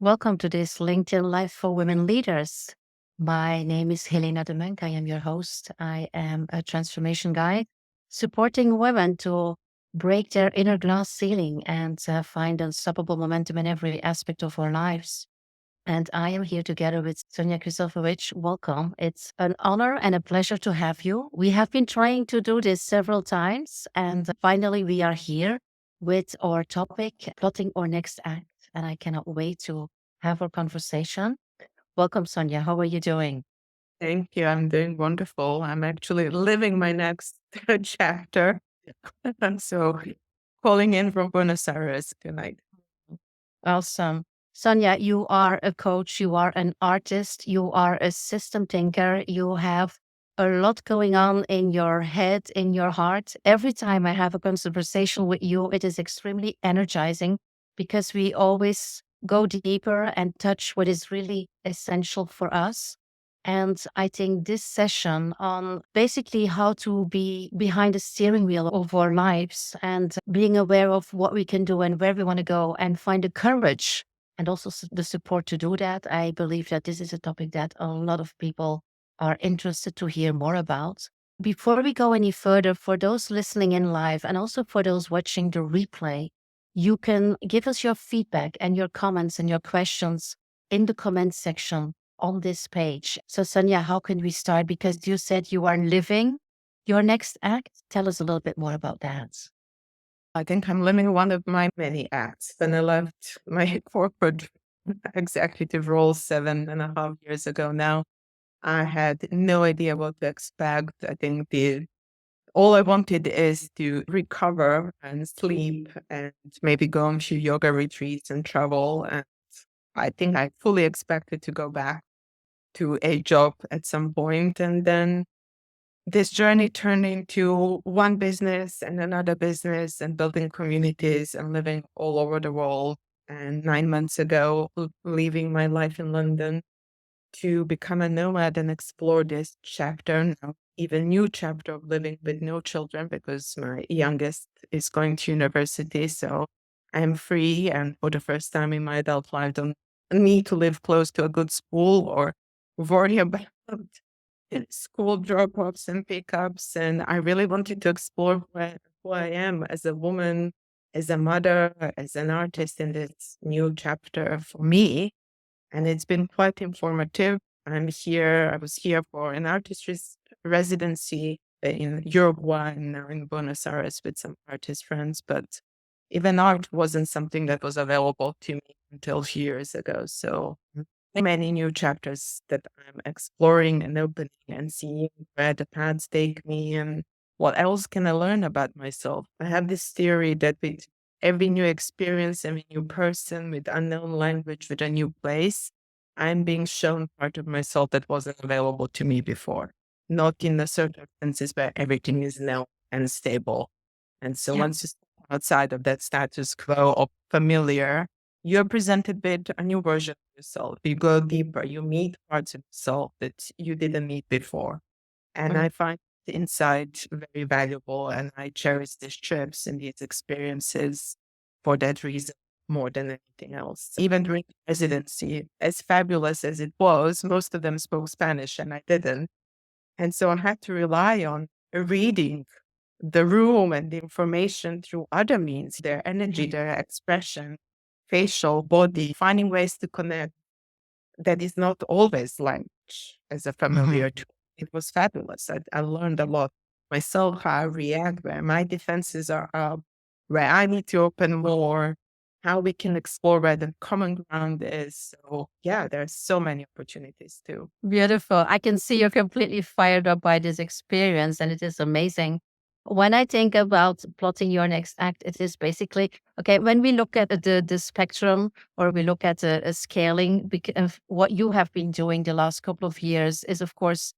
Welcome to this LinkedIn Live for Women Leaders. My name is Helena de Menk. I am your host. I am a transformation guide supporting women to break their inner glass ceiling and find unstoppable momentum in every aspect of our lives. And I am here together with Sonia Krzysztofowicz. Welcome. It's an honor and a pleasure to have you. We have been trying to do this several times, and finally we are here with our topic, plotting our next act. And I cannot wait to have our conversation. Welcome, Sonia. How are you doing? Thank you. I'm doing wonderful. I'm actually living my next chapter. And so calling in from Buenos Aires tonight. Awesome. Sonia, you are a coach, you are an artist, you are a system thinker, you have a lot going on in your head, in your heart. Every time I have a conversation with you, it is extremely energizing because we always go deeper and touch what is really essential for us. And I think this session on basically how to be behind the steering wheel of our lives and being aware of what we can do and where we want to go and find the courage and also the support to do that. I believe that this is a topic that a lot of people are interested to hear more about. Before we go any further, for those listening in live and also for those watching the replay, you can give us your feedback and your comments and your questions in the comment section on this page. So, Sonia, how can we start? Because you said you are living your next act. Tell us a little bit more about that. I think I'm living one of my many acts. When I left my corporate executive role 7.5 years ago now, I had no idea what to expect. I think all I wanted is to recover and sleep and maybe go on to yoga retreats and travel. And I think I fully expected to go back to a job at some point. And then this journey turned into one business and another business and building communities and living all over the world. And 9 months ago, leaving my life in London to become a nomad and explore this chapter now, even new chapter of living with no children because my youngest is going to university. So I'm free. And for the first time in my adult life, don't need to live close to a good school or worry about school drop-offs and pickups. And I really wanted to explore who I am as a woman, as a mother, as an artist in this new chapter for me. And it's been quite informative. I was here for an residency in Uruguay and now in Buenos Aires with some artist friends. But even art wasn't something that was available to me until years ago. So many new chapters that I'm exploring and opening and seeing where the paths take me and what else can I learn about myself. I have this theory that with every new experience, every new person, with unknown language, with a new place, I'm being shown part of myself that wasn't available to me before, not in the circumstances where everything is known and stable. And so Yeah. once you step outside of that status quo of familiar, you're presented with a new version of yourself. You go deeper, you meet parts of yourself that you didn't meet before. And Mm. I find the insight very valuable. And I cherish these trips and these experiences for that reason more than anything else. Even during residency, as fabulous as it was, most of them spoke Spanish and I didn't. And so I had to rely on reading the room and the information through other means, their energy, their expression, facial, body, finding ways to connect that is not always language as a Mhm. familiar tool. It was fabulous. I learned a lot myself, how I react, where my defenses are up, where I need to open more, how we can explore where the common ground is. So yeah, there's so many opportunities too. Beautiful. I can see you're completely fired up by this experience, and it is amazing. When I think about plotting your next act, it is basically okay. When we look at the spectrum, or we look at a scaling, because what you have been doing the last couple of years is, of course,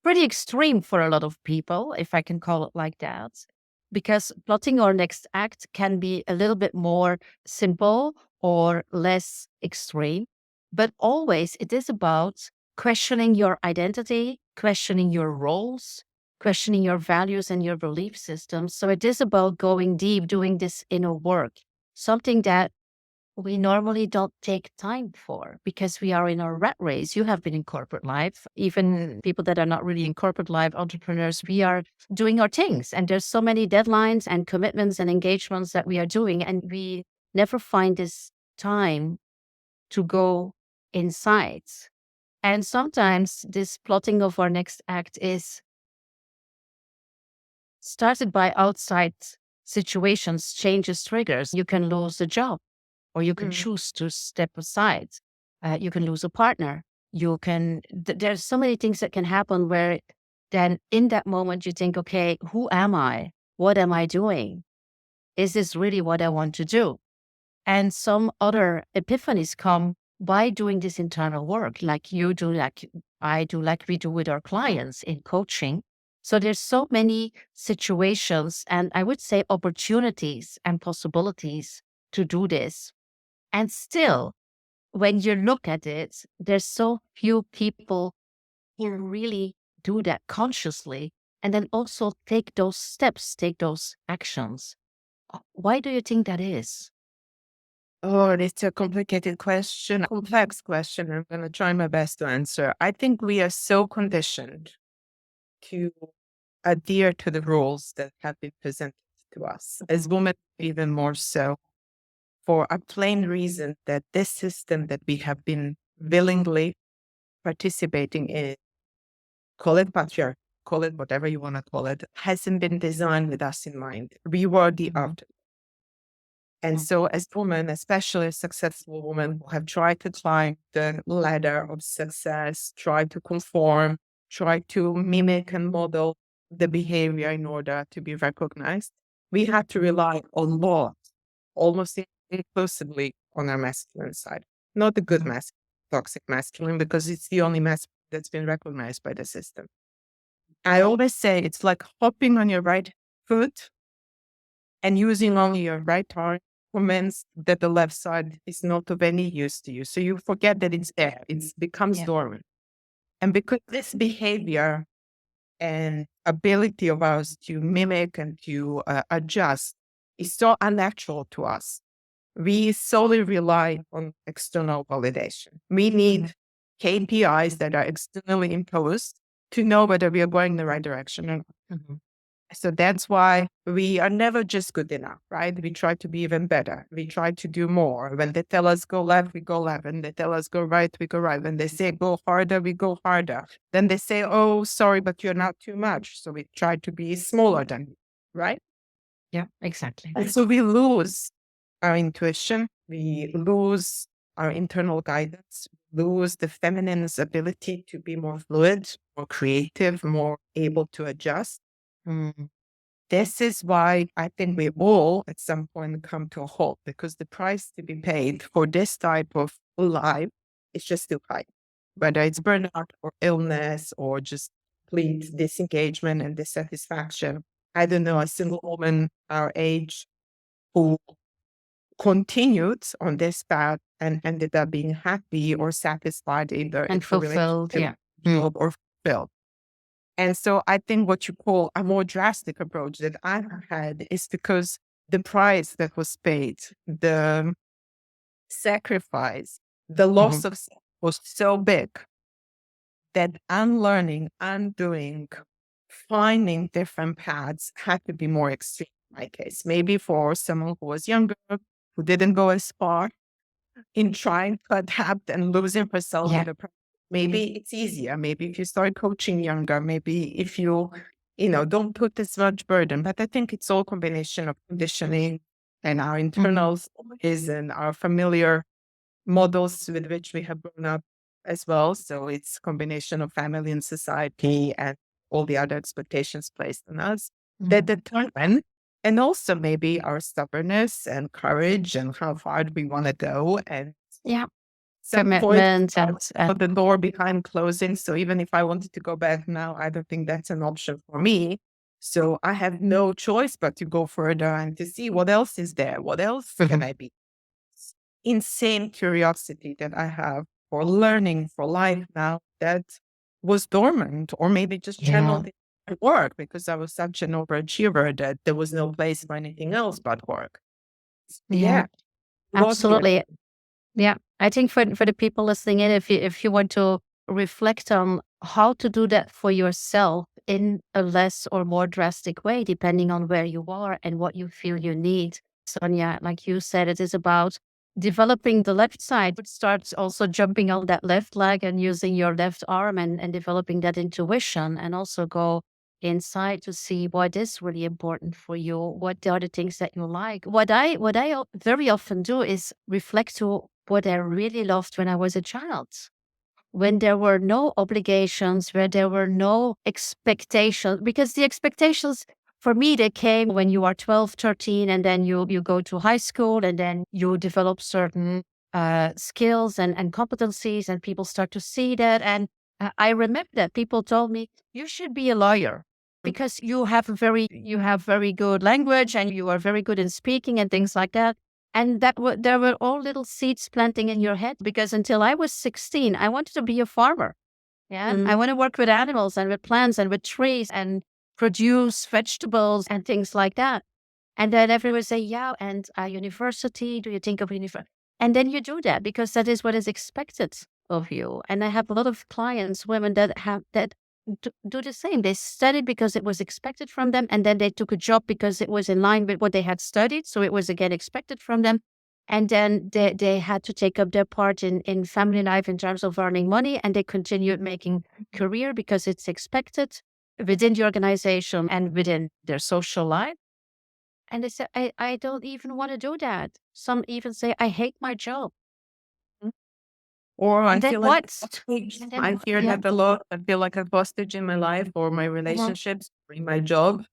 pretty extreme for a lot of people, if I can call it like that. Because plotting our next act can be a little bit more simple or less extreme. But always it is about questioning your identity, questioning your roles, questioning your values and your belief systems. So it is about going deep, doing this inner work, something that we normally don't take time for because we are in a rat race. You have been in corporate life, even people that are not really in corporate life, entrepreneurs, we are doing our things. And there's so many deadlines and commitments and engagements that we are doing. And we never find this time to go inside. And sometimes this plotting of our next act is started by outside situations, changes, triggers. You can lose a job, or you can Mm. choose to step aside. You can lose a partner. You can, there's so many things that can happen where then in that moment you think, okay, who am I? What am I doing? Is this really what I want to do? And some other epiphanies come by doing this internal work, like you do, like I do, like we do with our clients in coaching. So there's so many situations and I would say opportunities and possibilities to do this. And still, when you look at it, there's so few people who really do that consciously and then also take those steps, take those actions. Why do you think that is? Oh, it's a complicated question, complex question. I'm going to try my best to answer. I think we are so conditioned to adhere to the rules that have been presented to us, as women, even more so, for a plain reason that this system that we have been willingly participating in, call it patriarchy, call it whatever you want to call it, hasn't been designed with us in mind. We were the after. And so, as women, especially successful women who have tried to climb the ladder of success, try to conform, try to mimic and model the behavior in order to be recognized, we had to rely a lot, almost exclusively on our masculine side. Not the good masculine, toxic masculine, because it's the only masculine that's been recognized by the system. I always say it's like hopping on your right foot and using only your right arm means that the left side is not of any use to you. So you forget that it's there, it becomes Yeah. dormant. And because this behavior and ability of ours to mimic and to adjust is so unnatural to us, we solely rely on external validation. We need KPIs that are externally imposed to know whether we are going in the right direction or not. Mhm. So that's why we are never just good enough, right? We try to be even better. We try to do more. When they tell us go left, we go left. When they tell us go right, we go right. When they say go harder, we go harder. Then they say, oh, sorry, but you're not too much. So we try to be smaller than you, right? Yeah, exactly. And so we lose our intuition. We lose our internal guidance, lose the feminine's ability to be more fluid, more creative, more able to adjust. Mm. This is why I think we all at some point come to a halt because the price to be paid for this type of life is just too high. Whether it's burnout or illness or just complete disengagement and dissatisfaction. I don't know a single woman our age who continued on this path and ended up being happy or satisfied either in And a fulfilled. relationship, Yeah. Mm. job, or fulfilled. And so I think what you call a more drastic approach that I had is because the price that was paid, the sacrifice, the loss Mhm. of self was so big that unlearning, undoing, finding different paths had to be more extreme in my case. Maybe for someone who was younger, who didn't go as far in trying to adapt and losing herself in Yeah. the process. Maybe it's easier. Maybe if you start coaching younger, maybe if you don't put as much burden. But I think it's all combination of conditioning and our Mhm. internal stories and our familiar models with which we have grown up as well. So it's combination of family and society and all the other expectations placed on us that Mhm. determine, and also maybe our stubbornness and courage and how far we want to go. And Yeah. some point, Commitment and the door behind closing. So even if I wanted to go back now, I don't think that's an option for me. So I have no choice but to go further and to see what else is there. What else can Mhm. I be? Insane curiosity that I have for learning for life now that was dormant or maybe just Yeah. channeled in work because I was such an overachiever that there was no place for anything else but work. Yeah. Yeah. What you Absolutely. Yeah. I think for the people listening in, if you want to reflect on how to do that for yourself in a less or more drastic way, depending on where you are and what you feel you need. Sonia, like you said, it is about developing the left side, but start also jumping on that left leg and using your left arm and developing that intuition, and also go inside to see what is really important for you, what are the things that you like. What I very often do is reflect to what I really loved when I was a child, when there were no obligations, where there were no expectations, because the expectations for me, they came when you are 12, 13, and then you go to high school, and then you develop certain skills and competencies, and people start to see that. And I remember that people told me, you should be a lawyer because you have very good language and you are very good in speaking and things like that. And there were all little seeds planting in your head, because until I was 16, I wanted to be a farmer. Yeah. I Mm. want to work with animals and with plants and with trees and produce vegetables and things like that. And then everyone say, yeah, and university, do you think of university? And then you do that because that is what is expected of you. And I have a lot of clients, women that do the same. They studied because it was expected from them, and then they took a job because it was in line with what they had studied. So it was again expected from them. And then they had to take up their part in family life in terms of earning money, and they continued making career because it's expected within the organization and within their social life. And they said, I don't even want to do that. Some even say, I hate my job. Or I And then feel like what? hostage. And then I what? hear Yeah. that a lot. I feel like a hostage in my life or my Mhm, relationships or in my job.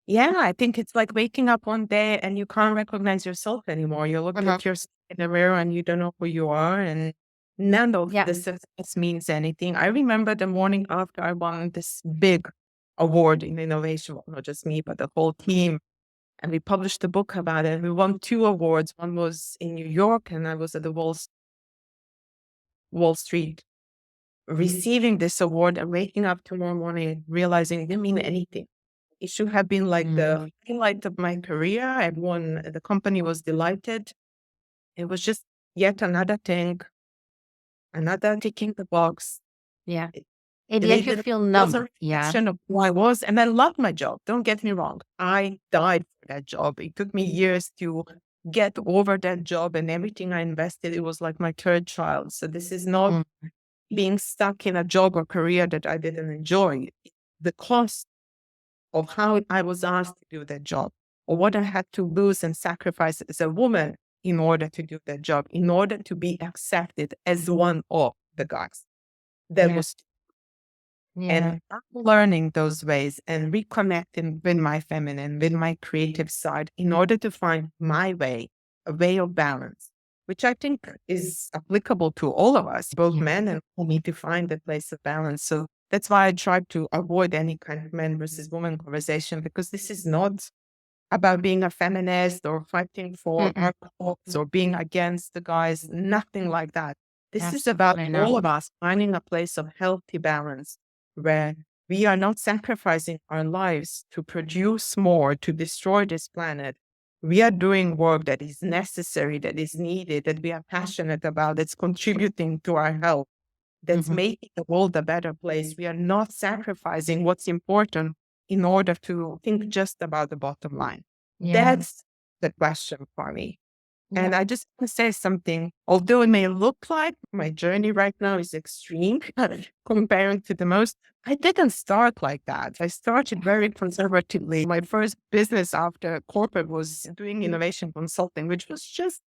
Yeah, I think it's like waking up one day and you can't recognize yourself anymore. You look mhm. at yourself in the mirror and you don't know who you are, and none of Yeah. the success means anything. I remember the morning after I won this big award in innovation, well, not just me, but the whole team. And we published a book about it. We won two awards. One was in New York, and I was at the Wall Street receiving this award and waking up tomorrow morning realizing it didn't mean anything. It should have been like the highlight of my career. Everyone, the company was delighted. It was just yet another thing, another ticking the box. Yeah. It, In the end, you it feel was numb. a Yeah. reflection of who I was, and I loved my job. Don't get me wrong. I died for that job. It took me years to get over that job, and everything I invested, it was like my third child. So this is not Mm. being stuck in a job or career that I didn't enjoy. The cost of how I was asked to do that job, or what I had to lose and sacrifice as a woman in order to do that job, in order to be accepted as one of the guys. That Yeah. was, Yeah. and I'm learning those ways and reconnecting with my feminine, with my creative side in order to find my way, a way of balance, which I think is applicable to all of us, both Yeah. men and women, to find a place of balance. So that's why I try to avoid any kind of man versus woman conversation, because this is not about being a feminist or fighting for Mm-mm. our cause or being against the guys, nothing like that. This is about Absolutely not. all of us finding a place of healthy balance where we are not sacrificing our lives to produce more, to destroy this planet. We are doing work that is necessary, that is needed, that we are passionate about, that's contributing to our health, that's Hmm. making the world a better place. We are not sacrificing what's important in order to think just about the bottom line. Yeah. That's the question for me. Yeah. And I just want to say something, although it may look like my journey right now is extreme comparing to the most, I didn't start like that. I started very conservatively. My first business after corporate was doing innovation consulting, which was just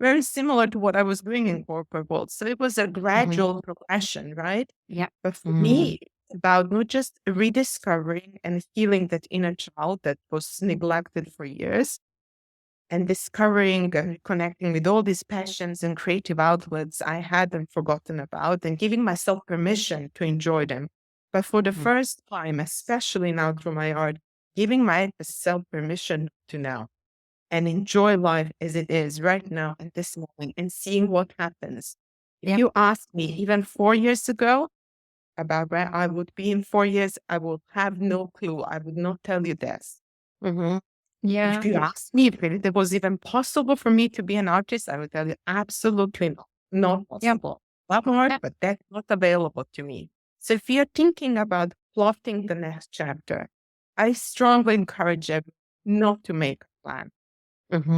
very similar to what I was doing in corporate world. So it was a Hmm. gradual progression, right? Yeah. But for Mm. me, it's about not just rediscovering and healing that inner child that was neglected for years, and discovering and connecting with all these passions and creative outlets I hadn't forgotten about, and giving myself permission to enjoy them. But for the Mm. first time, especially now through my art, giving myself permission to now and enjoy life as it is right now at this moment and seeing what happens. If Yeah. you asked me even 4 years ago about where I would be in 4 years, I would have no clue. I would not tell you this. Hmm. If Yeah. you ask me if it was even possible for me to be an artist, I would tell you absolutely not. Not Yeah. possible. Love art, Yeah. but that's not available to me. So if you're thinking about plotting the next chapter, I strongly encourage you not to make a plan.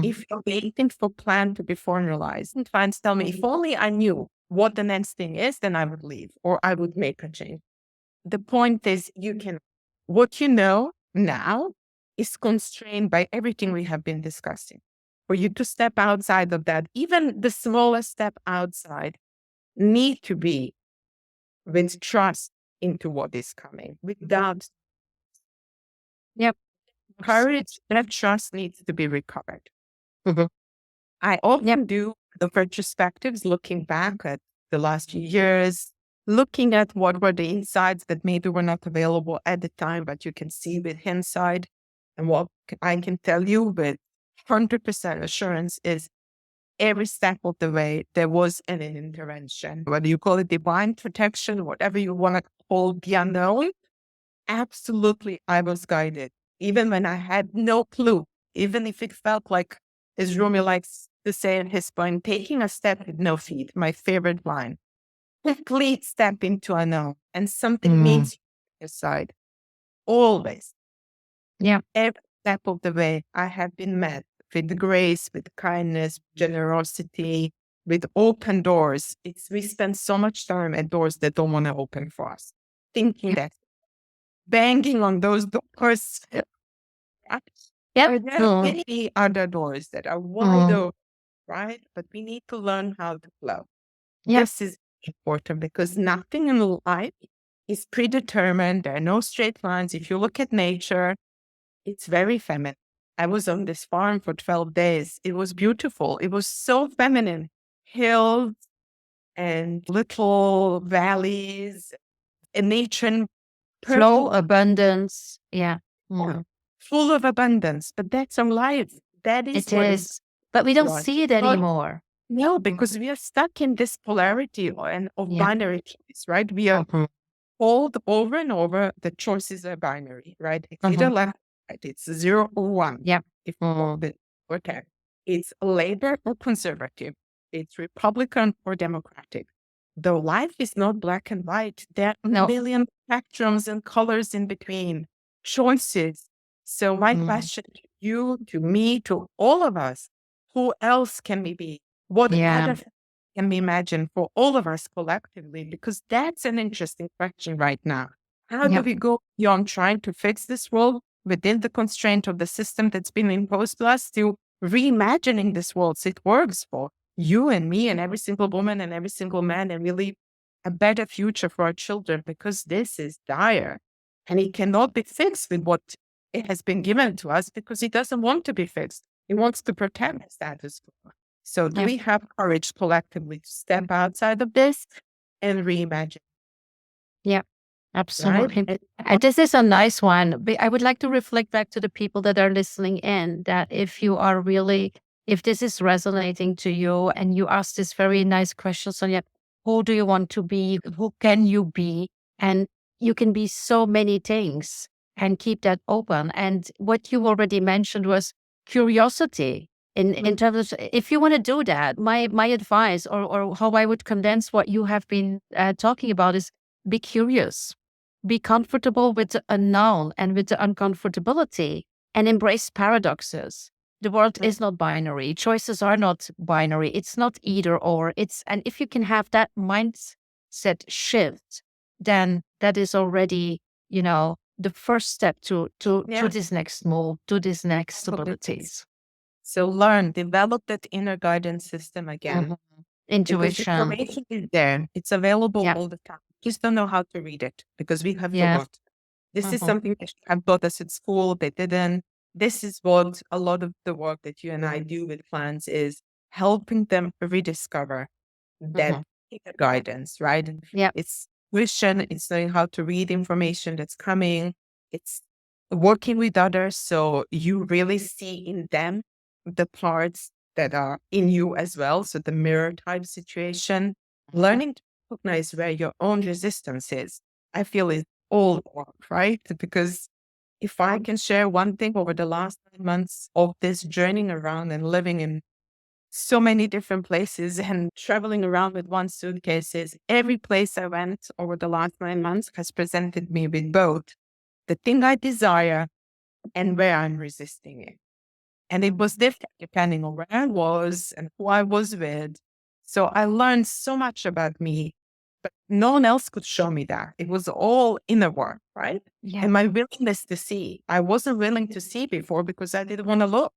If you're waiting for plan to be formalized, and clients tell me, if only I knew what the next thing is, then I would leave or I would make a change. The point is what you know now is constrained by everything we have been discussing. For you to step outside of that, even the smallest step outside need to be with trust into what is coming. Without Yep. courage, that trust needs to be recovered. Mhm. I Yep. often do the retrospectives, looking back at the last few years, looking at what were the insights that maybe were not available at the time, but you can see with hindsight. And what I can tell you with 100% assurance is every step of the way, there was an intervention, whether you call it divine protection, whatever you want to call the unknown. Absolutely, I was guided, even when I had no clue, even if it felt like, as Rumi likes to say in his poem, taking a step with no feet, my favorite line, complete step into unknown, and something Mm. meets your side. Always, Yeah. every step of the way, I have been met with grace, with kindness, generosity, with open doors. We spend so much time at doors that don't want to open for us, thinking Yep. that banging on those doors. Yep. Are there Mm. many other doors that are wide Mm. open, right? But we need to learn how to flow. Yep. This is important because nothing in life is predetermined. There are no straight lines. If you look at nature, it's very feminine. I was on this farm for 12 days. It was beautiful. It was so feminine. Hills and little valleys, and nature and Flow, purple. abundance. Yeah. Yeah, Mm. full of abundance. But that's our life. That is It what is is. But we don't to us. see it Not, anymore. no, because we are stuck in this polarity and of Yeah. binary choice, right? We are Mhm. told over and over the choices are binary, right? It's either Mhm. left, right? It's 0 or 1. Yeah. If Mm. the okay, it's labor or conservative. It's Republican or Democratic. Though life is not black and white, there are a No. million spectrums and colors in between, choices. So my Mm. question to you, to me, to all of us, who else can we be? What Yeah. other can we imagine for all of us collectively? Because that's an interesting question right now. How do Yep. we go beyond trying to fix this world within the constraint of the system that's been imposed to us to reimagining this world so it works for you and me and every single woman and every single man, and really a better future for our children? Because this is dire and it cannot be fixed with what it has been given to us, because it doesn't want to be fixed. It wants to protect the status quo. So do Yep. we have courage collectively to step outside of this and reimagine, Yeah, right? absolutely. And this is a nice one. I would like to reflect back to the people that are listening in that if you are really, if this is resonating to you and you ask this very nice question, Sonia, who do you want to be? Who can you be? And you can be so many things and keep that open. And what you already mentioned was curiosity. In terms of if you want to do that, my advice or how I would condense what you have been talking about is be curious, be comfortable with the unknown and with the uncomfortability, and embrace paradoxes. The world is not binary. Choices are not binary. It's not either or. And if you can have that mindset shift, then that is already, the first step to Yeah, this next move, to this next absolutely. abilities. So learn, develop that inner guidance system again, Mhm. because Intuition. information is there. It's available Yeah. all the time. Just don't know how to read it because we have Yeah. forgot. This is Mhm. something that have taught us at school. They didn't. This is what a lot of the work that you and I do with clients is helping them rediscover that Mhm. inner guidance, right? Yeah. It's vision, it's knowing how to read information that's coming, it's working with others. So you really see in them the parts that are in you as well. So the mirror type situation, Mhm. learning to recognize where your own resistance is, I feel is all work, right? Because If I can share one thing over the last 9 months of this journeying around and living in so many different places and traveling around with one suitcases, every place I went over the last 9 months has presented me with both the thing I desire and where I'm resisting it. And it was different depending on where I was and who I was with. So I learned so much about me, but no one else could show me that. It was all inner work, right? Yeah. And my willingness to see, I wasn't willing to see before because I didn't want to look.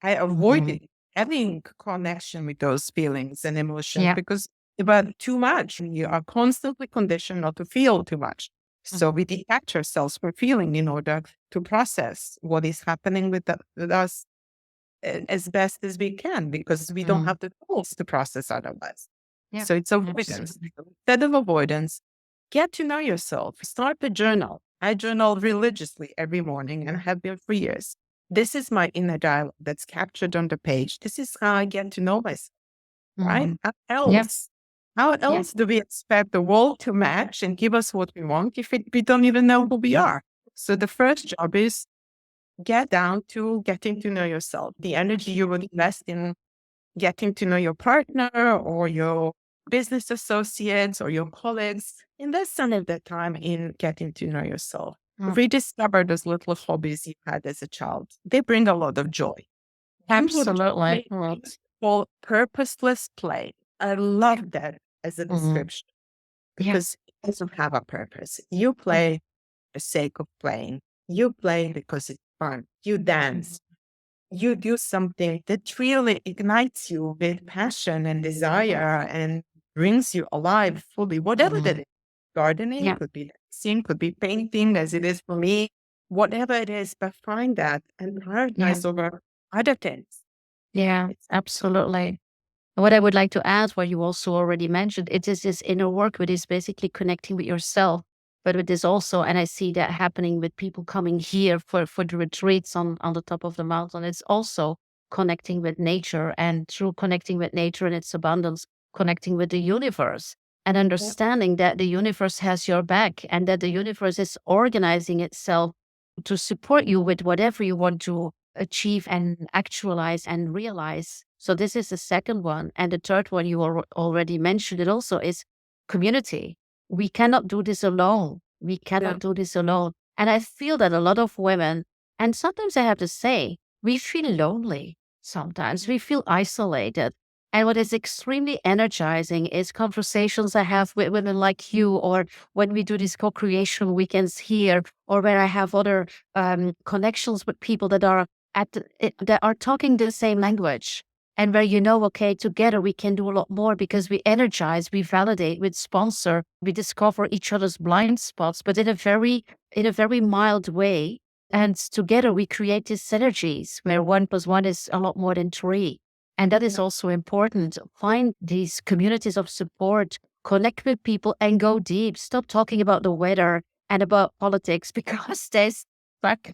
I avoided having connection with those feelings and emotions Yeah. because they were too much. You are constantly conditioned not to feel too much. So we detach ourselves from feeling in order to process what is happening with us as best as we can because we don't have the tools to process otherwise. Yeah. So it's avoidance. Instead of avoidance, get to know yourself. Start a journal. I journal religiously every morning and have been for years. This is my inner dialogue that's captured on the page. This is how I get to know myself, right? How Yeah. else? How else do we expect the world to match and give us what we want if we don't even know who we are? So the first job is get down to getting to know yourself. The energy you would invest in getting to know your partner or your business associates or your colleagues, invest some of that time in getting to know yourself. Rediscover those little hobbies you had as a child. They bring a lot of joy. Absolutely. Called purposeless play. I love that as a description Yeah. because it doesn't have a purpose. You play for the sake of playing. You play because it's fun. You dance. You do something that really ignites you with passion and desire and brings you alive fully, whatever that is. Gardening Yeah. could be dancing, could be painting, as it is for me, whatever it is, but find that and Yeah. prioritize over other things. Yeah. It's Absolutely. What I would like to add, what you also already mentioned, it is this inner work, which is basically connecting with yourself. But it is also, and I see that happening with people coming here for the retreats on the top of the mountain, it's also connecting with nature, and through connecting with nature and its abundance, connecting with the universe and understanding that the universe has your back and that the universe is organizing itself to support you with whatever you want to achieve and actualize and realize. So this is the second one. And the third one you already mentioned it also is community. We cannot do this alone. We cannot do this alone. And I feel that a lot of women, and sometimes I have to say, we feel lonely. Sometimes we feel isolated. And what is extremely energizing is conversations I have with women like you, or when we do these co-creation weekends here, or where I have other connections with people that are that are talking the same language, and where okay, together we can do a lot more because we energize, we validate, we sponsor, we discover each other's blind spots, but in a very mild way. And together we create these synergies where 1 plus 1 is a lot more than 3. And that is also important. Find these communities of support, connect with people and go deep. Stop talking about the weather and about politics because there's like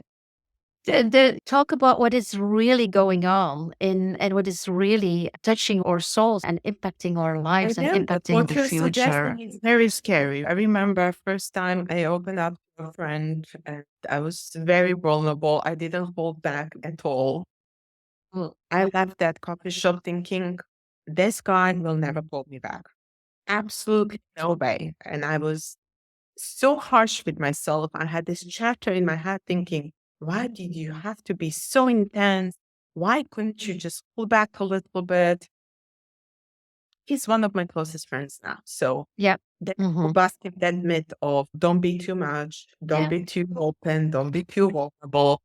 talk about what is really going on and what is really touching our souls and impacting our lives and Again, but impacting what the you're future. suggesting is very scary. I remember first time I opened up to a friend and I was very vulnerable. I didn't hold back at all. I left that coffee shop thinking, this guy will never pull me back. Absolutely no way. And I was so harsh with myself. I had this chatter in my head thinking, why did you have to be so intense? Why couldn't you just pull back a little bit? He's one of my closest friends now. So Yeah. that Hmm. busting that myth of don't be too much, don't be too open, don't be too vulnerable.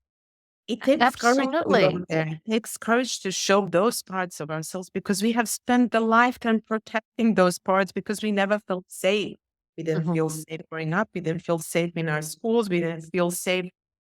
It takes courage to go Absolutely. there. It takes courage to show those parts of ourselves because we have spent a lifetime protecting those parts because we never felt safe. We didn't Hmm. feel safe growing up. We didn't feel safe in our schools. We didn't feel safe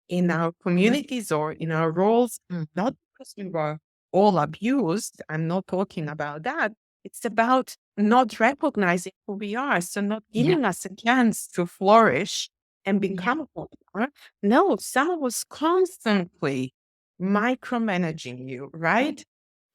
in our communities or in our roles, not because we were all abused. I'm not talking about that. It's about not recognizing who we are. So, not Yeah. giving us a chance to flourish and Yeah. become who we are. No, someone was constantly micromanaging you, right?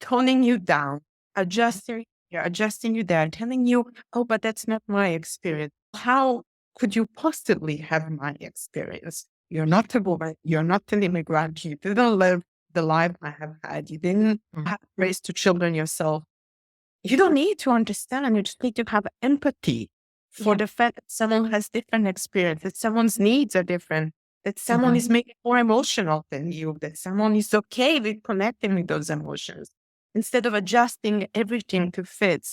Toning you down, adjusting, yeah, adjusting you there, telling you, oh, but that's not my experience. How could you possibly have my experience? You're not a woman. You're not an immigrant. You didn't live the life I have had. You didn't have raised two children yourself. You don't need to understand. You just need to have empathy for the fact that someone has different experience, that someone's needs are different, that someone is maybe more emotional than you, that someone is okay with connecting with those emotions. Instead of adjusting everything to fit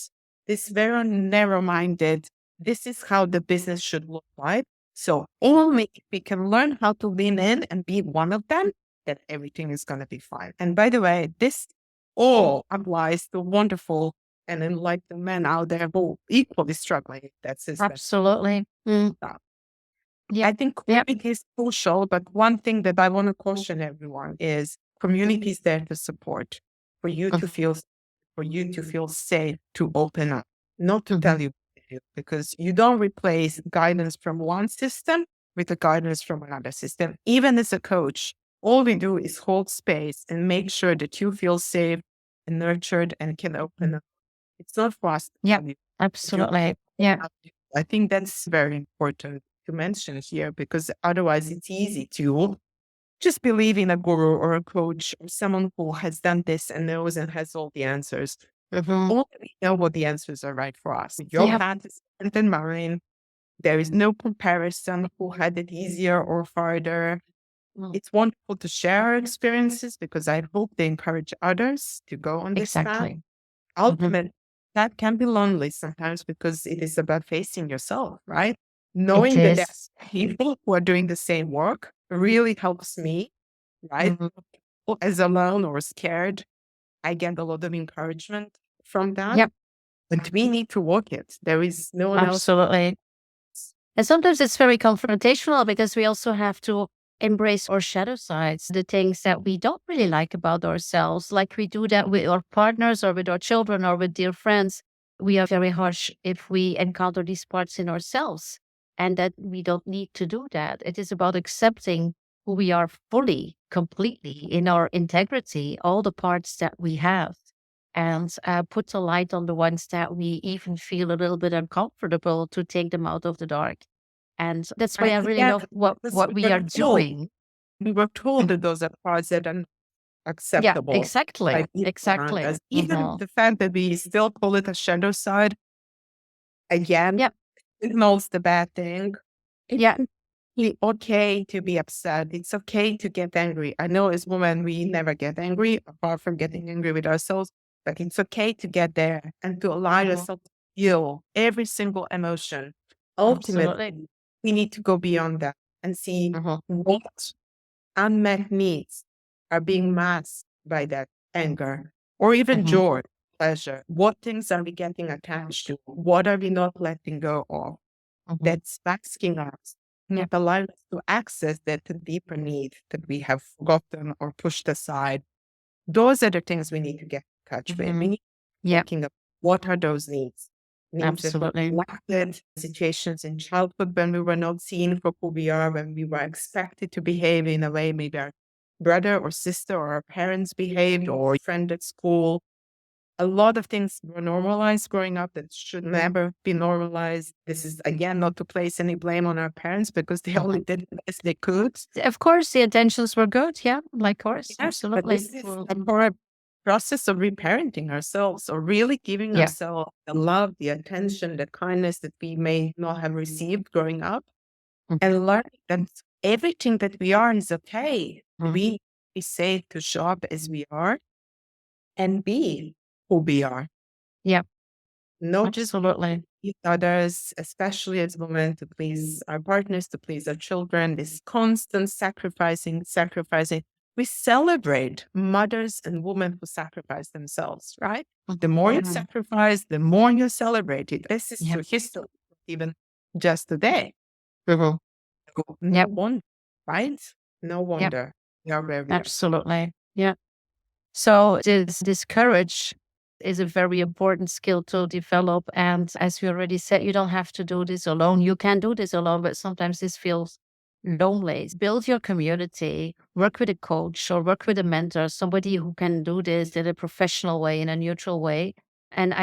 this very narrow-minded, this is how the business should look like. So only if we can learn how to lean in and be one of them, then everything is going to be fine. And by the way, this all applies to wonderful and enlightened men out there who equally struggling with that system. Absolutely. I think community is crucial, but one thing that I want to caution everyone is community is there to support, for you to feel safe, to open up, not to tell you what to do, because you don't replace guidance from one system with the guidance from another system. Even as a coach, all we do is hold space and make sure that you feel safe and nurtured and can open up. It's not for us to Yeah, tell you. absolutely. Yeah. I think that's very important to mention here, because otherwise it's easy to just believe in a guru or a coach or someone who has done this and knows and has all the answers. Only we know what the answers are right for us. Your path is different than mine. There is no comparison who had it easier or farther. It's wonderful to share our experiences because I hope they encourage others to go on this path. Exactly. Ultimately, that can be lonely sometimes because it is about facing yourself, right? It Knowing that there is. are people who are doing the same work really helps me, right? People as alone or scared, I get a lot of encouragement from that. Yep. But we need to walk it. There is no one else. Absolutely. And sometimes it's very confrontational because we also have to embrace our shadow sides, the things that we don't really like about ourselves, like we do that with our partners or with our children or with dear friends. We are very harsh if we encounter these parts in ourselves, and that we don't need to do that. It is about accepting who we are fully, completely in our integrity, all the parts that we have, and put the light on the ones that we even feel a little bit uncomfortable to take them out of the dark. And that's why I really Yeah, love what because we are doing. we were told that those are parts that are Yeah, acceptable by exactly. people around Exactly. us. Even the fact that we still call it a shadow side, again, Yep. signals the bad thing. Yeah. It's okay to be upset. It's okay to get angry. I know as women, we never get angry, apart from getting angry with ourselves, but it's okay to get there and to allow yourself to feel every single emotion. Absolutely. Ultimately, we need to go beyond that and see what unmet needs are being masked by that anger or even joy, pleasure. What things are we getting attached to? What are we not letting go of? That's masking us, not allowing us to access that deeper need that we have forgotten or pushed aside. Those are the things we need to get in touch with. We need to be Yeah. thinking of what are those needs? Needs that were Absolutely. neglected, situations in childhood when we were not seen for who we are, when we were expected to behave in a way maybe our brother or sister or our parents behaved, or friend at school. A lot of things were normalized growing up that should never be normalized. This is, again, not to place any blame on our parents because they only did the best they could. Of course, the intentions were good. Yeah, like course. Yes, but Absolutely. this is more a process of reparenting ourselves or really giving Yeah. ourselves the love, the attention, the kindness that we may not have received growing up, and learning that everything that we are is okay. We be safe to show up as we are and be who we are. Yeah. Not just Absolutely. please others, especially as women, to please our partners, to please our children, this constant sacrificing. We celebrate mothers and women who sacrifice themselves, right? The more you sacrifice, the more you celebrate it. This is through history, even just today. No Yep. wonder, right? No Yep. wonder we are where we are. Absolutely. Yeah. So this courage is a very important skill to develop. And as we already said, you don't have to do this alone. You can do this alone, but sometimes this feels lonely. Build your community, work with a coach or work with a mentor, somebody who can do this in a professional way, in a neutral way. And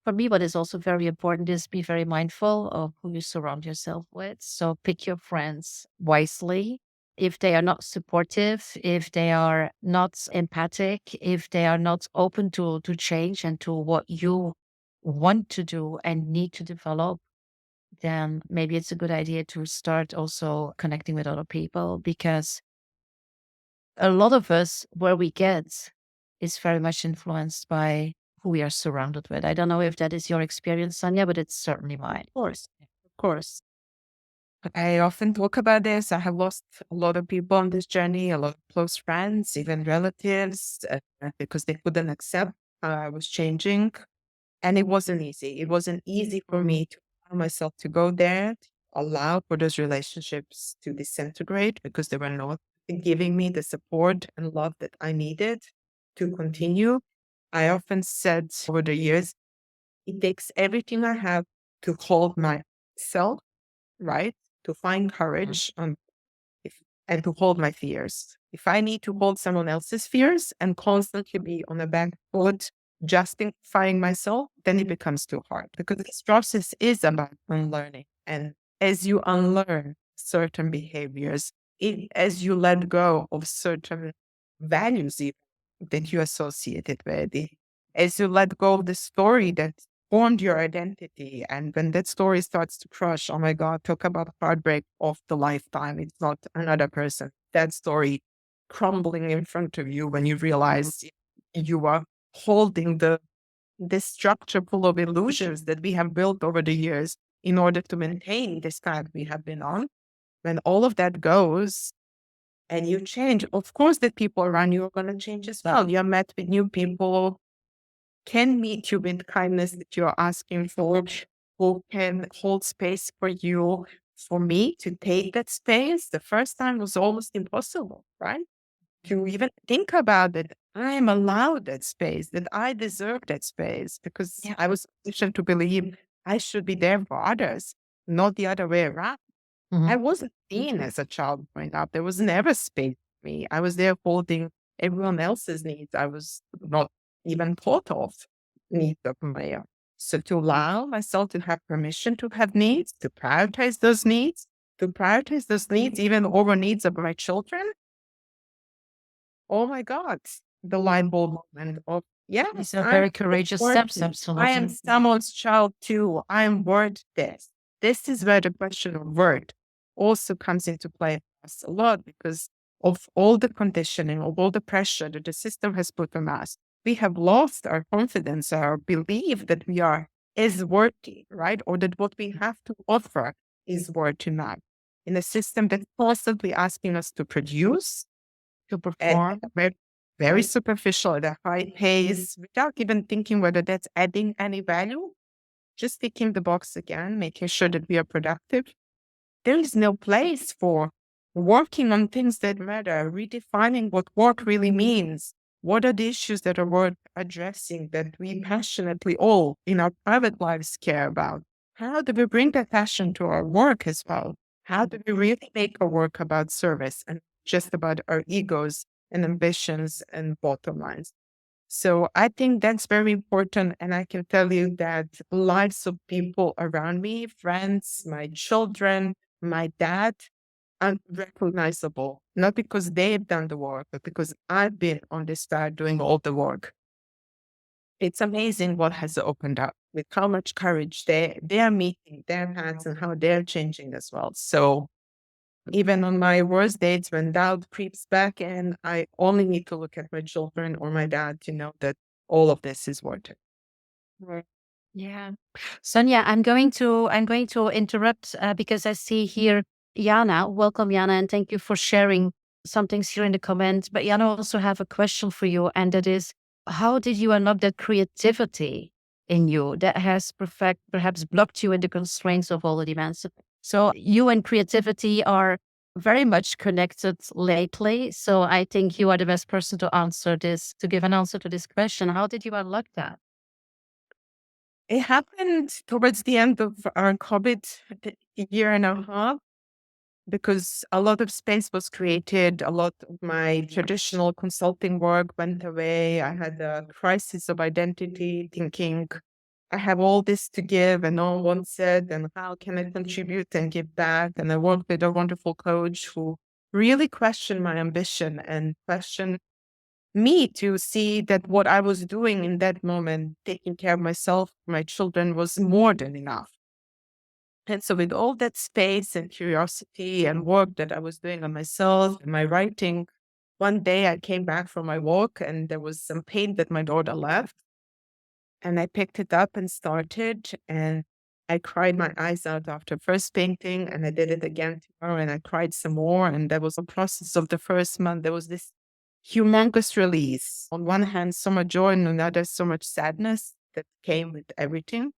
for me, what is also very important is be very mindful of who you surround yourself with. So pick your friends wisely. if they are not supportive, if they are not empathic, if they are not open to change and to what you want to do and need to develop, then maybe it's a good idea to start also connecting with other people, because a lot of us, where we get, is very much influenced by who we are surrounded with. I don't know if that is your experience, Sonia, but it's certainly mine. Of course. Of course. I often talk about this. I have lost a lot of people on this journey, a lot of close friends, even relatives, because they couldn't accept how I was changing. And it wasn't easy. It wasn't easy for me to allow myself to go there, to allow for those relationships to disintegrate because they were not giving me the support and love that I needed to continue. I often said over the years, it takes everything I have to hold myself, right? To find courage if, and to hold my fears. If I need to hold someone else's fears and constantly be on the back foot, justifying myself, then it becomes too hard because this process is about unlearning. And as you unlearn certain behaviors, as you let go of certain values even that you associated with, as you let go of the story that formed your identity. And when that story starts to crush, oh my God, talk about heartbreak of the lifetime. It's not another person. That story crumbling in front of you when you realize you are holding this structure full of illusions that we have built over the years in order to maintain this path we have been on. When all of that goes and you change, of course, the people around you are going to change as well. You're met with new people can meet you with kindness that you're asking for, who can hold space for you. For me to take that space, the first time was almost impossible, right? To even think about it, I am allowed that space, that I deserve that space because I was conditioned to believe I should be there for others, not the other way around. I wasn't seen as a child growing up. There was never space for me. I was there holding everyone else's needs. I was not even thought of needs of my own. So to allow myself to have permission to have needs, to prioritize those needs even over needs of my children. Oh my God, the light bulb moment of These yes, are I'm very courageous steps, worthy. I am absolutely. someone's child too. I am worth this. This is where the question of worth also comes into play for us a lot because of all the conditioning, of all the pressure that the system has put on us. We have lost our confidence, our belief that we are is worthy, right? Or that what we have to offer is worth enough. In a system that's constantly asking us to produce, To at perform. a very superficial at a high pace without even thinking whether that's adding any value, just ticking the box again, making sure that we are productive. There is no place for working on things that matter, redefining what work really means. What are the issues that are worth addressing that we passionately all in our private lives care about? How do we bring that passion to our work as well? How do we really make our work about service and just about our egos and ambitions and bottom lines? So I think that's very important. And I can tell you that lives of people around me, friends, my children, my dad, unrecognizable, not because they've done the work, but because I've been on this side doing all the work. It's amazing what has opened up with how much courage they are meeting their paths and how they're changing as well. So even on my worst days when doubt creeps back and I only need to look at my children or my dad to know that all of this is worth it. Right. Yeah. Sonia, I'm going to interrupt because I see here Jana. Welcome, Jana, and thank you for sharing some things here in the comments. But Jana also have a question for you, and that is, how did you unlock that creativity in you that has perhaps blocked you in the constraints of all the demands? So you and creativity are very much connected lately. So I think you are the best person to answer this, to give an answer to this question. How did you unlock that? It happened towards the end of our COVID year and a half because a lot of space was created. A lot of my traditional consulting work went away. I had a crisis of identity, thinking I have all this to give and no one said, and how can I contribute and give back? And I worked with a wonderful coach who really question my ambition and question me to see that what I was doing in that moment, taking care of myself, my children, was more than enough. And so, with all that space and curiosity and work that I was doing on myself and my writing, one day I came back from my walk and there was some paint that my daughter left. And I picked it up and started. And I cried my eyes out after first painting. And I did it again tomorrow and I cried some more. And there was a process of the first month. There was this humongous release. On one hand, so much joy, and on the other, so much sadness that came with everything.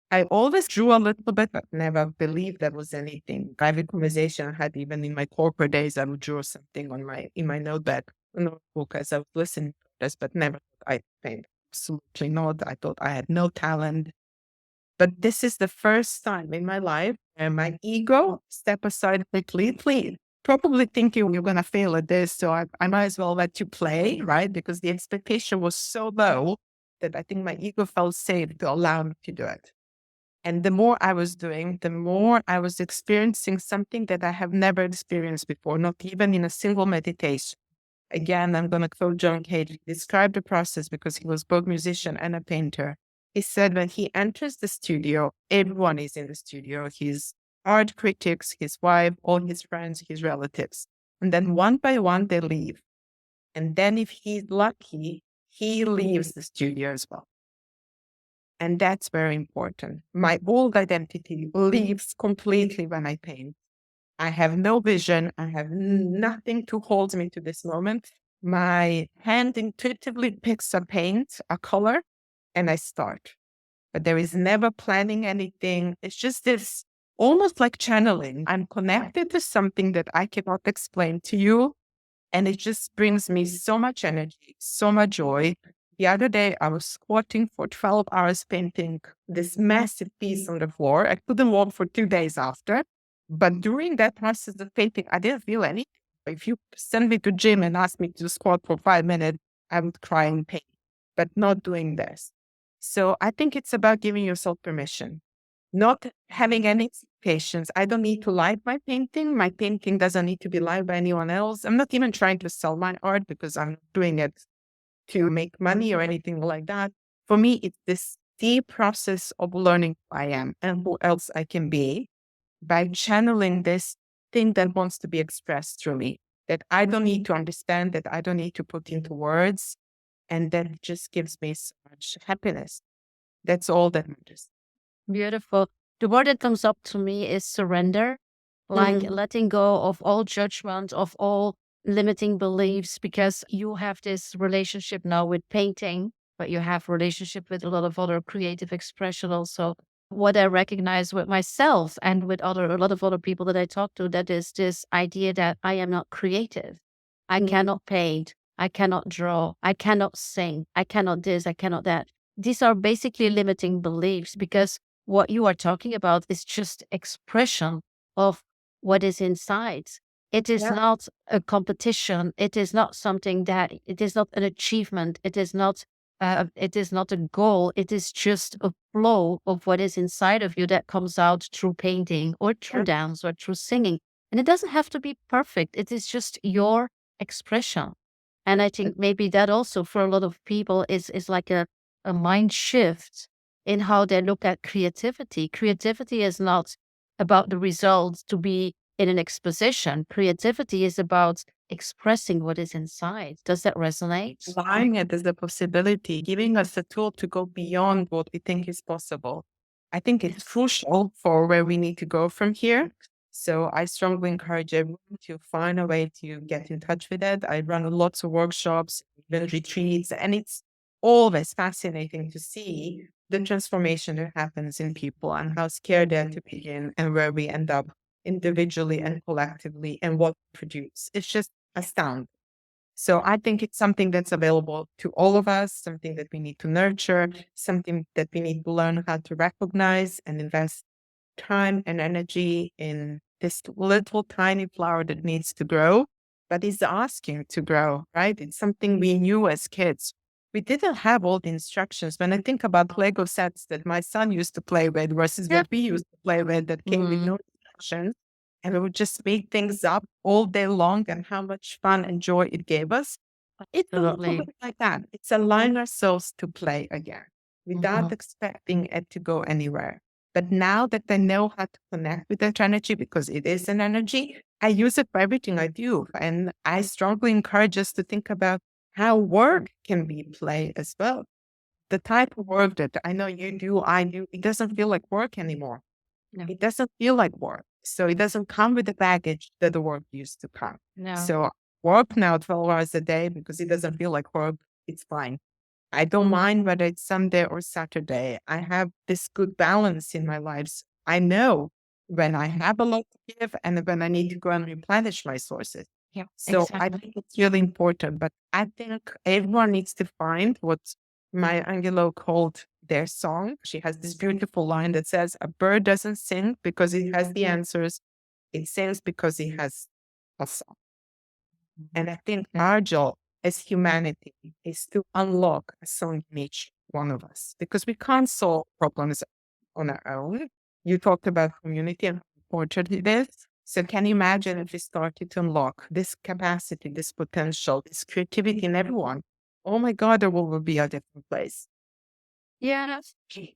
I always drew a little bit, but never believed that was anything. Private conversation I had even in my corporate days, I would draw something on my notebook as I was listening to this, but never thought I paint. Absolutely not. I thought I had no talent. But this is the first time in my life where my ego stepped aside completely, probably thinking you're going to fail at this. So I might as well let you play, right? Because the expectation was so low that I think my ego felt safe to allow me to do it. And the more I was doing, the more I was experiencing something that I have never experienced before, not even in a single meditation. Again, I'm going to quote John Cage. He described the process because he was both musician and a painter. He said when he enters the studio, everyone is in the studio. His art critics, his wife, all his friends, his relatives. And then one by one, they leave. And then if he's lucky, he leaves the studio as well. And that's very important. My old identity leaves completely when I paint. I have no vision. I have nothing to hold me to this moment. My hand intuitively picks a paint, a color, and I start. But there is never planning anything. It's just this almost like channeling. I'm connected to something that I cannot explain to you. And it just brings me so much energy, so much joy. The other day, I was squatting for 12 hours painting this massive piece on the floor. I couldn't walk for 2 days after. But during that process of painting, I didn't feel anything. If you send me to gym and ask me to squat for 5 minutes, I would cry in pain, but not doing this. So I think it's about giving yourself permission, not having any expectations. I don't need to like my painting. My painting doesn't need to be liked by anyone else. I'm not even trying to sell my art because I'm not doing it to make money or anything like that. For me, it's this deep process of learning who I am and who else I can be by channeling this thing that wants to be expressed through me, that I don't need to understand, that I don't need to put into words. And that just gives me so much happiness. That's all that matters. Beautiful. The word that comes up to me is surrender, like letting go of all judgment, of all limiting beliefs, because you have this relationship now with painting, but you have relationship with a lot of other creative expression also. What I recognize with myself and with a lot of other people that I talk to, that is this idea that I am not creative. I cannot paint. I cannot draw. I cannot sing. I cannot this. I cannot that. These are basically limiting beliefs because what you are talking about is just expression of what is inside. It is not a competition. It is not something that, it is not an achievement. It is not a goal. It is just a flow of what is inside of you that comes out through painting or through dance or through singing. And it doesn't have to be perfect. It is just your expression. And I think maybe that also for a lot of people is like a mind shift in how they look at creativity. Creativity is not about the results to be in an exposition. Creativity is about expressing what is inside. Does that resonate? Allowing it as a possibility, giving us a tool to go beyond what we think is possible. I think it's crucial for where we need to go from here. So I strongly encourage everyone to find a way to get in touch with it. I run lots of workshops, even retreats, and it's always fascinating to see the transformation that happens in people and how scared they are to begin and where we end up individually and collectively and what we produce. It's just astounding. So I think it's something that's available to all of us, something that we need to nurture, something that we need to learn how to recognize and invest time and energy in this little tiny flower that needs to grow, but is asking to grow, right? It's something we knew as kids. We didn't have all the instructions. When I think about Lego sets that my son used to play with versus what we used to play with that came with no instructions, and we would just make things up all day long and how much fun and joy it gave us. It's a little Absolutely. bit like that. It's allowing ourselves to play again without Mhm. expecting it to go anywhere. But now that I know how to connect with that energy, because it is an energy, I use it for everything I do. And I strongly encourage us to think about how work can be play as well. The type of work that I know you do, I do, it doesn't feel like work anymore. No, It doesn't feel like work. So it doesn't come with the baggage that the work used to come. no. So work now 12 hours a day because it doesn't feel like work. It's fine. I don't mind whether it's Sunday or Saturday. I have this good balance in my lives. I know when I have a lot to give and when I need to go and replenish my sources. Yeah, So I exactly. think it's really important. But I think everyone needs to find what Maya Angelou called their song. She has this beautiful line that says, "A bird doesn't sing because it has the answers. It sings because it has a song." And I think our job as humanity is to unlock a song in each one of us because we can't solve problems on our own. You talked about community and how important it is. So can you imagine if we started to unlock this capacity, this potential, this creativity in everyone? Oh my God, the world will be a different place. Yeah.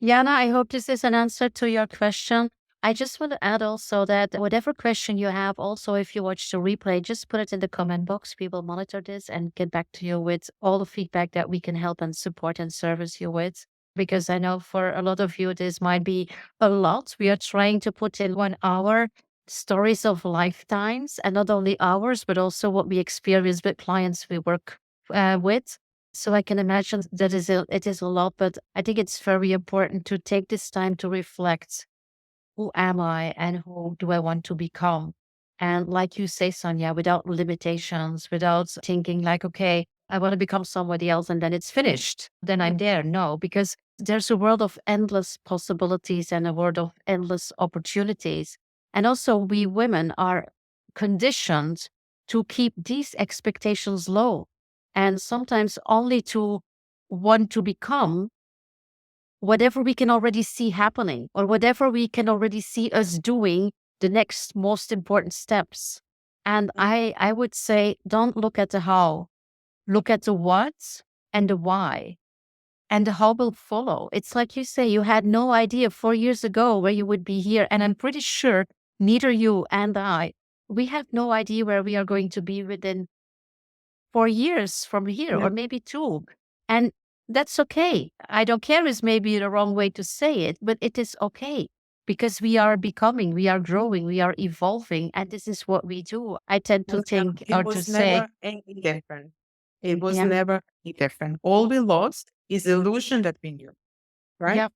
Yana, I hope this is an answer to your question. I just want to add also that whatever question you have, also if you watch the replay, just put it in the comment box. We will monitor this and get back to you with all the feedback that we can help and support and service you with. Because I know for a lot of you, this might be a lot. We are trying to put in 1 hour stories of lifetimes, and not only ours, but also what we experience with clients we work with. So I can imagine that it is a lot, but I think it's very important to take this time to reflect, who am I and who do I want to become? And like you say, Sonia, without limitations, without thinking like, okay, I want to become somebody else and then it's finished. Then I'm there. No, because there's a world of endless possibilities and a world of endless opportunities. And also, we women are conditioned to keep these expectations low and sometimes only to want to become whatever we can already see happening or whatever we can already see us doing the next most important steps. And I would say, don't look at the how, look at the what and the why. And the how will follow. It's like you say, you had no idea 4 years ago where you would be here. And I'm pretty sure neither you and I, we have no idea where we are going to be within 4 years from here, Yeah. or maybe two. And that's okay. I don't care is maybe the wrong way to say it, but it is okay because we are becoming, we are growing, we are evolving, and this is what we do. I tend to think It or to was say, never any different. It was yeah, never any different. All we lost is the illusion that we knew, right? yeah,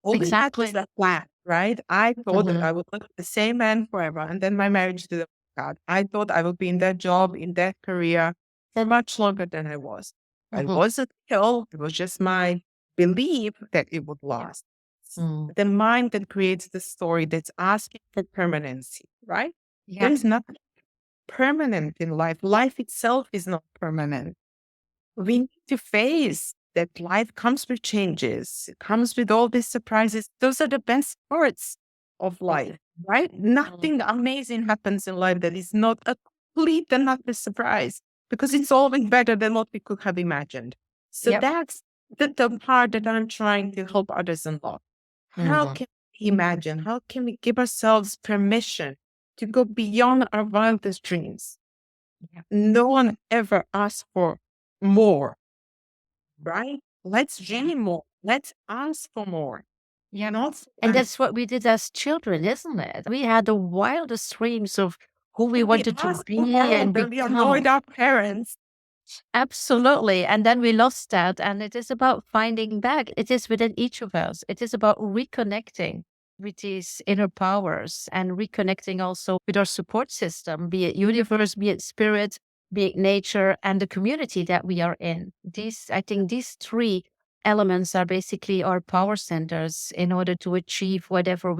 All we had was exactly. that plan, right? I thought that Hmm. I would look at the same man forever, and then my marriage didn't work out. I thought I would be in that job, in that career for much longer than I was. I Hmm. wasn't ill. It was just my belief that it would Yeah. last. Mm. The mind that creates the story that's asking for permanency, right? There Yeah. is nothing permanent in life. Life itself is not permanent. We need to face that life comes with changes, it comes with all these surprises. Those are the best parts of life, right? Mm. Nothing amazing happens in life that is not a complete and utter surprise because it's always better than what we could have imagined. So Yep. that's the part that I'm trying to help others unlock. How Hmm. can we imagine? How can we give ourselves permission to go beyond our wildest dreams? Yeah. No one ever asked for more, right? Let's dream more. Let's ask for more. Yeah. Not And like that's what we did as children, isn't it? We had the wildest dreams of who we we wanted to ask for be more, and then we become. annoyed our parents. Absolutely. And then we lost that. And it is about finding back. It is within each of us. It is about reconnecting with these inner powers and reconnecting also with our support system, be it universe, be it spirit, be it nature, and the community that we are in. I think these three elements are basically our power centers in order to achieve whatever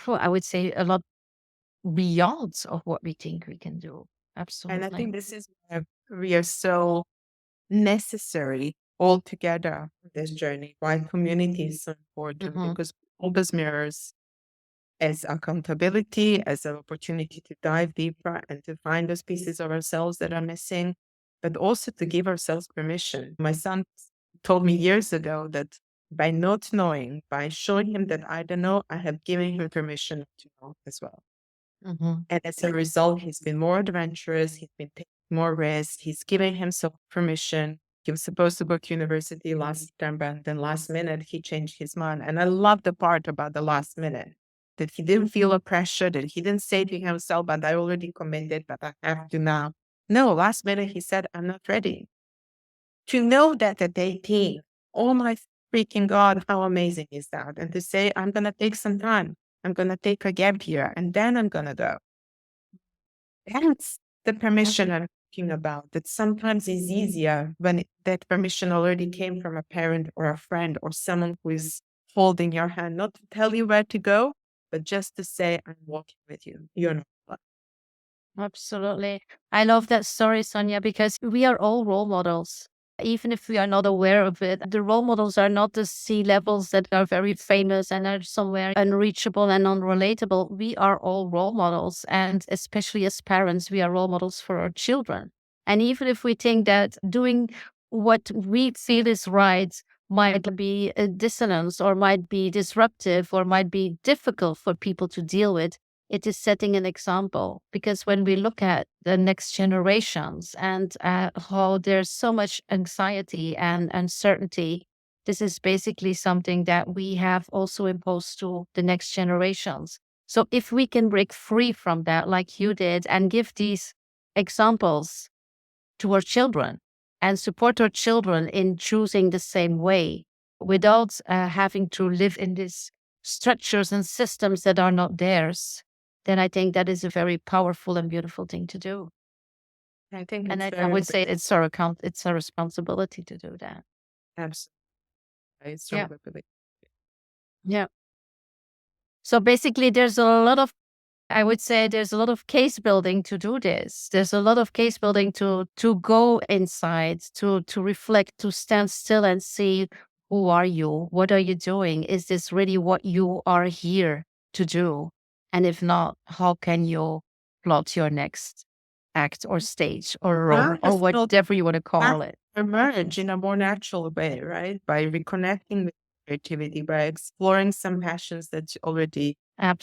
I would say a lot beyond of what we think we can do. And I Absolutely. think this is why we are so necessary all together on this journey, why community is so important Mhm. because all those mirrors. as accountability, as an opportunity to dive deeper and to find those pieces of ourselves that are missing, but also to give ourselves permission. My son told me years ago that by not knowing, by showing him that I don't know, I have given him permission to know as well. Mhm. And as a result, he's been more adventurous, he's been taking more risks, he's giving himself permission. He was supposed to go to university last September, and then last minute he changed his mind. And I love the part about the last minute that he didn't feel a pressure, that he didn't say to himself, but I already committed, but I have to now. No, last minute he said, I'm not ready. To know that at 18, oh my freaking God, how amazing is that? And to say, I'm going to take some time, I'm going to take a gap here, and then I'm going to go. That's the permission I'm talking about. That sometimes is easier when that permission already came from a parent or a friend or someone who is holding your hand, not to tell you where to go, but just to say, I'm walking with you. You're not alone. Absolutely. I love that story, Sonia, because we are all role models. Even if we are not aware of it, the role models are not the sea levels that are very famous and are somewhere unreachable and unrelatable. We are all role models. And especially as parents, we are role models for our children. And even if we think that doing what we feel is right might be a dissonance or might be disruptive or might be difficult for people to deal with, it is setting an example. Because when we look at the next generations and how there's so much anxiety and uncertainty, this is basically something that we have also imposed to the next generations. So if we can break free from that, like you did, and give these examples to our children and support our children in choosing the same way without having to live in these structures and systems that are not theirs, then I think that is a very powerful and beautiful thing to do. I think And it's I very would say important. it's our responsibility to do that. Absolutely. I Yeah. strongly believe. Yeah. So basically, there's a lot of I would say there's a lot of case building to do this. There's a lot of case building to go inside, to reflect, to stand still and see who are you? What are you doing? Is this really what you are here to do? And if not, how can you plot your next act or stage or role Now I or feel whatever you want to call it? emerge in a more natural way, right? By reconnecting with creativity, by exploring some passions that already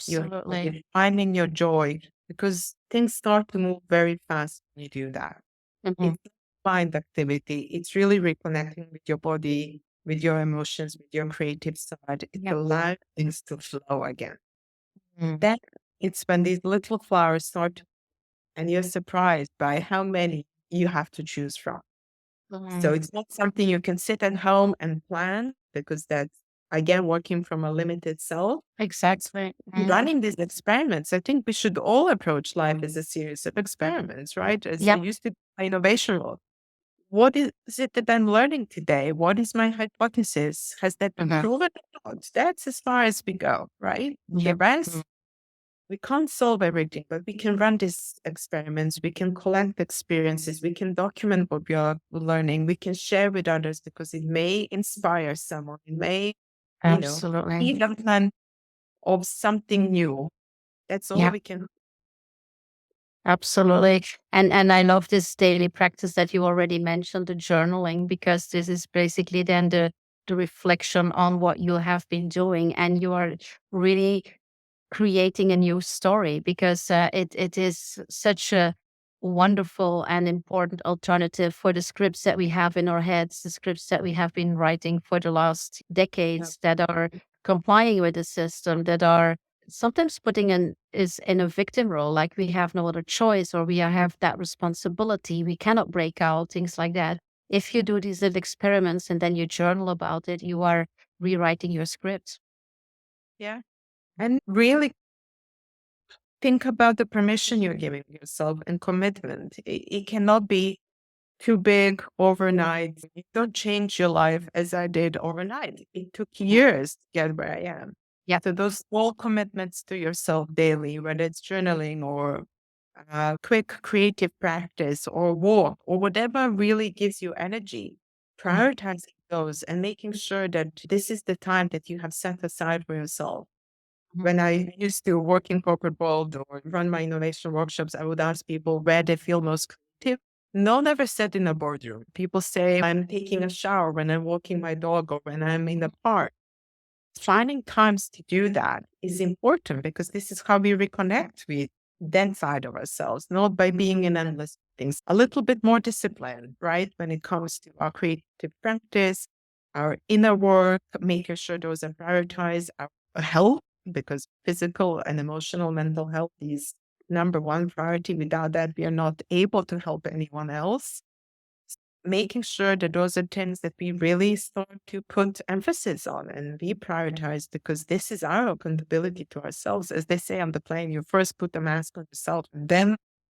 you have, Absolutely. finding your joy, because things start to move very fast when you do that. Mhm. It's not mind activity. It's really reconnecting with your body, with your emotions, with your creative side. It Yeah. allows things to flow again. Mm. Then it's when these little flowers start to, and you're surprised by how many you have to choose from. So Mhm. it's not something you can sit at home and plan because that's, again, working from a limited self. Exactly. Running these experiments, I think we should all approach life as a series of experiments, right? As I Yep. used to play innovation role. What is it that I'm learning today? What is my hypothesis? Has that been Mhm. proven or not? That's as far as we go, right? The Yep. rest, we can't solve everything, but we can run these experiments. We can collect experiences. We can document what we are learning. We can share with others because it may inspire someone. It may, Absolutely. be a plan of something new. That's all Yeah. we can. Absolutely. And I love this daily practice that you already mentioned, the journaling, because this is basically then the reflection on what you have been doing and you are really creating a new story because it is such a wonderful and important alternative for the scripts that we have in our heads, the scripts that we have been writing for the last Yeah. decades that are complying with the system, that are sometimes putting in is in a victim role, like we have no other choice or we have that responsibility, we cannot break out, things like that. If you do these little experiments and then you journal about it, you are rewriting your script. Yeah. And really think about the permission you're giving yourself and commitment. It cannot be too big overnight. You don't change your life as I did overnight. It took years to get where I am. Yeah. So those small commitments to yourself daily, whether it's journaling or quick creative practice or walk or whatever really gives you energy, prioritizing those and making sure that this is the time that you have set aside for yourself. Mhm. When I used to work in corporate world or run my innovation workshops, I would ask people where they feel most creative. No one ever said in a boardroom. People say, I'm taking a shower, when I'm walking my dog, or when I'm in the park. Finding times to do that is important because this is how we reconnect with that side of ourselves, not by being in endless things. A little bit more discipline, right? When it comes to our creative practice, our inner work, making sure those are prioritized, our health, because physical and emotional mental health is number one priority. Without that, we are not able to help anyone else. Making sure that those are things that we really start to put emphasis on and we prioritize, because this is our accountability to ourselves. As they say on the plane, you first put the mask on yourself and then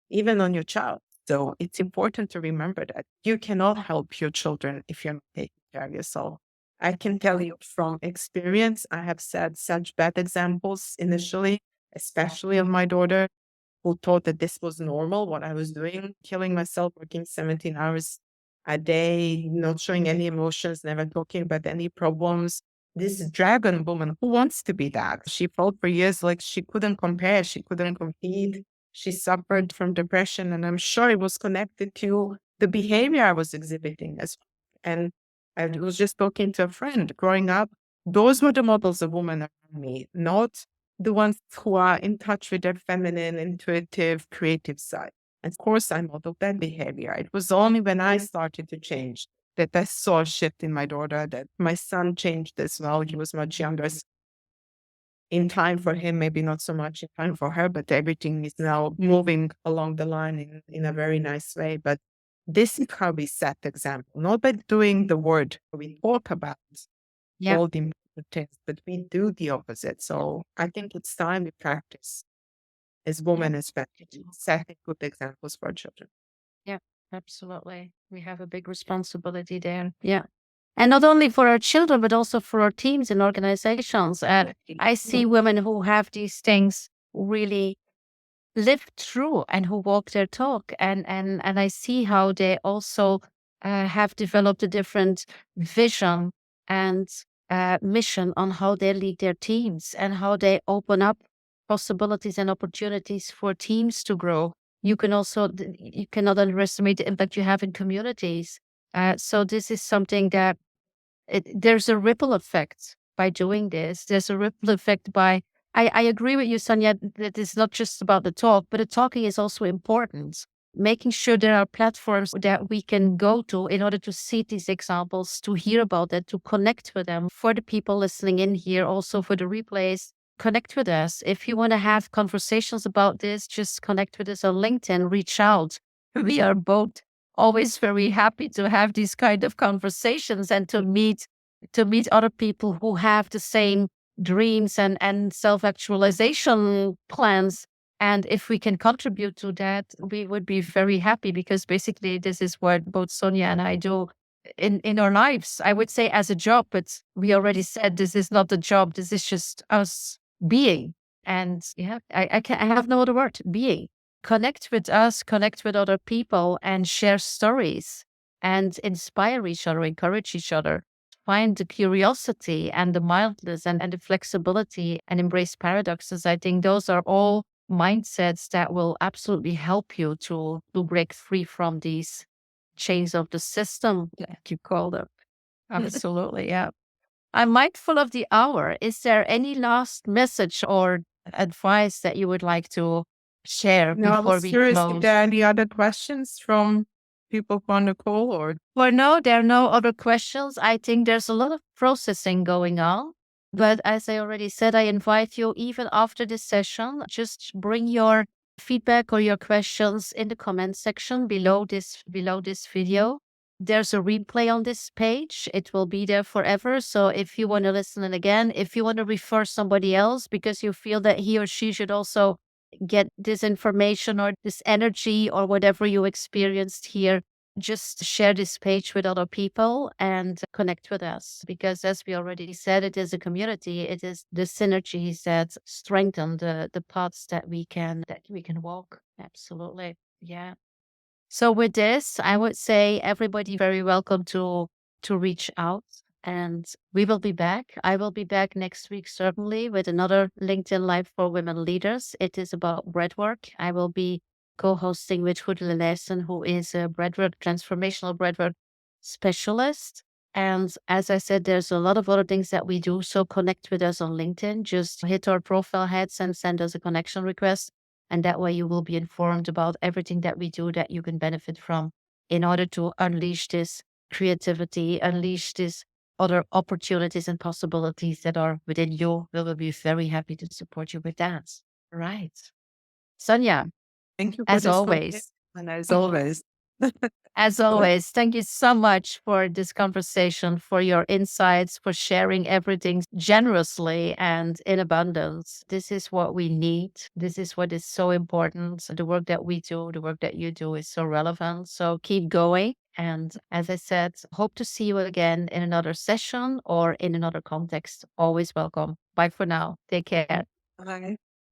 even on your child. So it's important to remember that you cannot help your children if you're not taking care of yourself. I can tell you from experience, I have set such bad examples initially, especially of my daughter, who thought that this was normal, what I was doing, killing myself, working 17 hours a day, not showing any emotions, never talking about any problems. This dragon woman, who wants to be that? She felt for years like she couldn't compare, she couldn't compete. She suffered from depression, and I'm sure it was connected to the behavior I was exhibiting as well. And I was just talking to a friend growing up. Those were the models of women around me, not the ones who are in touch with their feminine, intuitive, creative side. And of course, I modeled that behavior. It was only when I started to change that I saw a shift in my daughter, that my son changed as well. He was much younger. In time for him, maybe not so much in time for her, but everything is now moving along the line in a very nice way. But this is how we set example, not by doing the word we talk about Yeah. all the important things, but we do the opposite. So I think it's time we practice as Yeah. women, especially setting good examples for our children. Yeah. Absolutely. We have a big responsibility there. Yeah. And not only for our children, but also for our teams and organizations. And I see women who have these things really live through and who walk their talk, and I see how they also have developed a different vision and mission on how they lead their teams and how they open up possibilities and opportunities for teams to grow. You can also you cannot underestimate the impact you have in communities. So this is something that there's a ripple effect by doing this. There's a ripple effect by, I agree with you, Sonia, that it's not just about the talk, but the talking is also important. Making sure there are platforms that we can go to in order to see these examples, to hear about it, to connect with them. For the people listening in here, also for the replays, connect with us. If you want to have conversations about this, just connect with us on LinkedIn, reach out. We are both always very happy to have these kind of conversations and to meet other people who have the same dreams and self-actualization plans. And if we can contribute to that, we would be very happy, because basically this is what both Sonia and I do in our lives. I would say as a job, but we already said this is not a job. This is just us being. And yeah, I have no other word, being. Connect with us, connect with other people, and share stories and inspire each other, encourage each other. Find the curiosity and the mildness and the flexibility and embrace paradoxes. I think those are all mindsets that will absolutely help you to break free from these chains of the system, like you call them. Absolutely. Yeah. I'm mindful of the hour. Is there any last message or advice that you would like to share Now, I before was we curious if close? there are any other questions from people on the call or For now, there are no other questions. I think there's a lot of processing going on. But as I already said, I invite you, even after this session, just bring your feedback or your questions in the comment section below this video. There's a replay on this page. It will be there forever. So if you want to listen in again, if you want to refer somebody else because you feel that he or she should also get this information or this energy or whatever you experienced here, just share this page with other people and connect with us, because as we already said, it is a community. It is the synergies that strengthen the paths that we can walk. Absolutely. Yeah. So with this, I would say everybody very welcome to reach out. And we will be back. I will be back next week, certainly, with another LinkedIn Live for Women Leaders. It is about breathwork. I will be co hosting with Ruud Lelessen, who is a breathwork, transformational breathwork specialist. And as I said, there's a lot of other things that we do. So connect with us on LinkedIn. Just hit our profile heads and send us a connection request. And that way you will be informed about everything that we do that you can benefit from in order to unleash this creativity, unleash this other opportunities and possibilities that are within you. We will be very happy to support you with that. Right. Sonia, Thank you for as this conversation, always, as always. as always, thank you so much for this conversation, for your insights, for sharing everything generously and in abundance. This is what we need. This is what is so important. The work that we do, the work that you do is so relevant. So keep going. And as I said, hope to see you again in another session or in another context. Always welcome. Bye for now. Take care. Bye.